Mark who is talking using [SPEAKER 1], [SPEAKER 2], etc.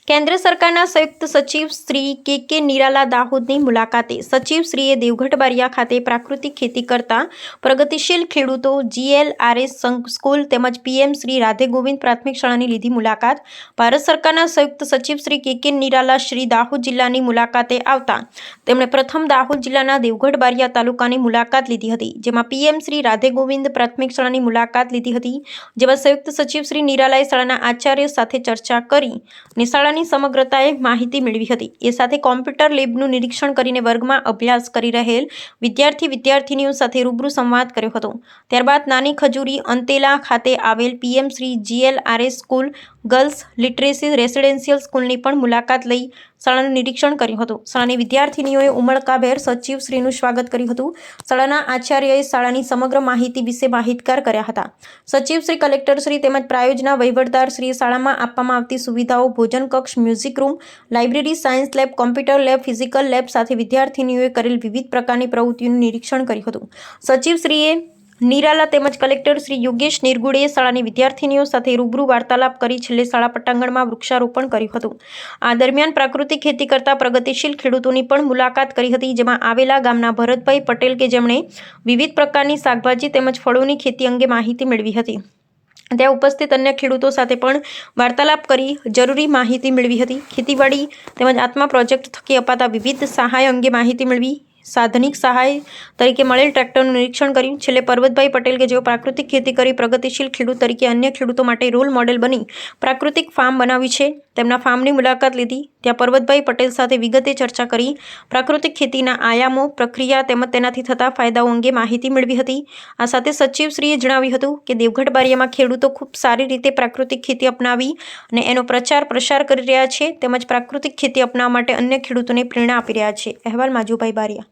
[SPEAKER 1] કેન્દ્ર સરકારના સંયુક્ત સચિવ શ્રી કે નિરાલા દાહોદની મુલાકાતે સચિવશ્રીએ દેવગઢ બારિયા ખાતે પ્રાકૃતિક ખેતી કરતા પ્રગતિશીલ ખેડૂતો GLRS સ્કૂલ તેમજ PM શ્રી રાધે ગોવિંદ પ્રાથમિક શાળાની લીધી મુલાકાત। ભારત સરકારના સંયુક્ત સચિવ શ્રી કે નિરાલા શ્રી દાહોદ જિલ્લાની મુલાકાતે આવતા તેમણે પ્રથમ દાહોદ જિલ્લાના દેવગઢ બારિયા તાલુકાની મુલાકાત લીધી હતી, જેમાં PM શ્રી રાધે ગોવિંદ પ્રાથમિક શાળાની મુલાકાત લીધી હતી, જેમાં સંયુક્ત સચિવ શ્રી નિરાલાએ શાળાના આચાર્ય સાથે ચર્ચા કરી અને શાળાની સમગ્રતાએ માહિતી મેળવી હતી। એ સાથે કોમ્પ્યુટર લેબનું નિરીક્ષણ કરીને વર્ગમાં અભ્યાસ કરી રહેલ વિદ્યાર્થીનીઓ સાથે રૂબરૂ સંવાદ કર્યો હતો। ત્યારબાદ નાની ખજૂરી અંતેલા ખાતે આવેલ PM Shri GLRS school girls literacy residential સ્કૂલની પણ મુલાકાત લઈ શાળાનું નિરીક્ષણ કર્યું હતું। શાળાની વિદ્યાર્થીનીઓએ ઉમળકાભેર સચિવશ્રીનું સ્વાગત કર્યું હતું। શાળાના આચાર્યએ શાળાની સમગ્ર માહિતી વિશે માહિતગાર કર્યા હતા। સચિવશ્રી કલેક્ટરશ્રી તેમજ પ્રાયોજના વહીવટદારશ્રીએ શાળામાં આપવામાં આવતી સુવિધાઓ, ભોજન કક્ષ, music room, library, science lab, computer lab, physical lab સાથે વિદ્યાર્થીનીઓએ કરેલ વિવિધ પ્રકારની પ્રવૃત્તિઓનું નિરીક્ષણ કર્યું હતું। સચિવશ્રીએ નિરાલા તેમજ કલેક્ટર શ્રી યોગેશ નિરગુડેએ શાળાની વિદ્યાર્થીનીઓ સાથે રૂબરૂ વાર્તાલાપ કરી છેલ્લે શાળા પટાંગણમાં વૃક્ષારોપણ કર્યું હતું। આ દરમિયાન પ્રાકૃતિક ખેતી કરતા પ્રગતિશીલ ખેડૂતોની પણ મુલાકાત કરી હતી, જેમાં આવેલા ગામના ભરતભાઈ પટેલ કે જેમણે વિવિધ પ્રકારની શાકભાજી તેમજ ફળોની ખેતી અંગે માહિતી મેળવી હતી। ત્યાં ઉપસ્થિત અન્ય ખેડૂતો સાથે પણ વાર્તાલાપ કરી જરૂરી માહિતી મેળવી હતી। ખેતીવાડી તેમજ આત્મા પ્રોજેક્ટ થકી અપાતા વિવિધ સહાય અંગે માહિતી મેળવી। સાધનિક સહાય તરીકે મળેલ ટ્રેક્ટરનું નિરીક્ષણ કર્યું। છેલ્લે પરબતભાઈ પટેલ કે જેઓ પ્રાકૃતિક ખેતી કરી પ્રગતિશીલ ખેડૂત તરીકે અન્ય ખેડૂતો માટે રોલ મોડેલ બની પ્રાકૃતિક ફાર્મ બનાવી છે, તેમના ફાર્મની મુલાકાત લીધી। ત્યાં પરબતભાઈ પટેલ સાથે વિગતે ચર્ચા કરી પ્રાકૃતિક ખેતીના આયામો, પ્રક્રિયા તેમજ તેનાથી થતા ફાયદાઓ અંગે માહિતી મેળવી હતી। આ સાથે સચિવશ્રીએ જણાવ્યું હતું કે દેવગઢ બારિયામાં ખેડૂતો ખૂબ સારી રીતે પ્રાકૃતિક ખેતી અપનાવી અને એનો પ્રચાર પ્રસાર કરી રહ્યા છે, તેમજ પ્રાકૃતિક ખેતી અપનાવવા માટે અન્ય ખેડૂતોને પ્રેરણા આપી રહ્યા છે। અહેવાલ માજુભાઈ બારિયા।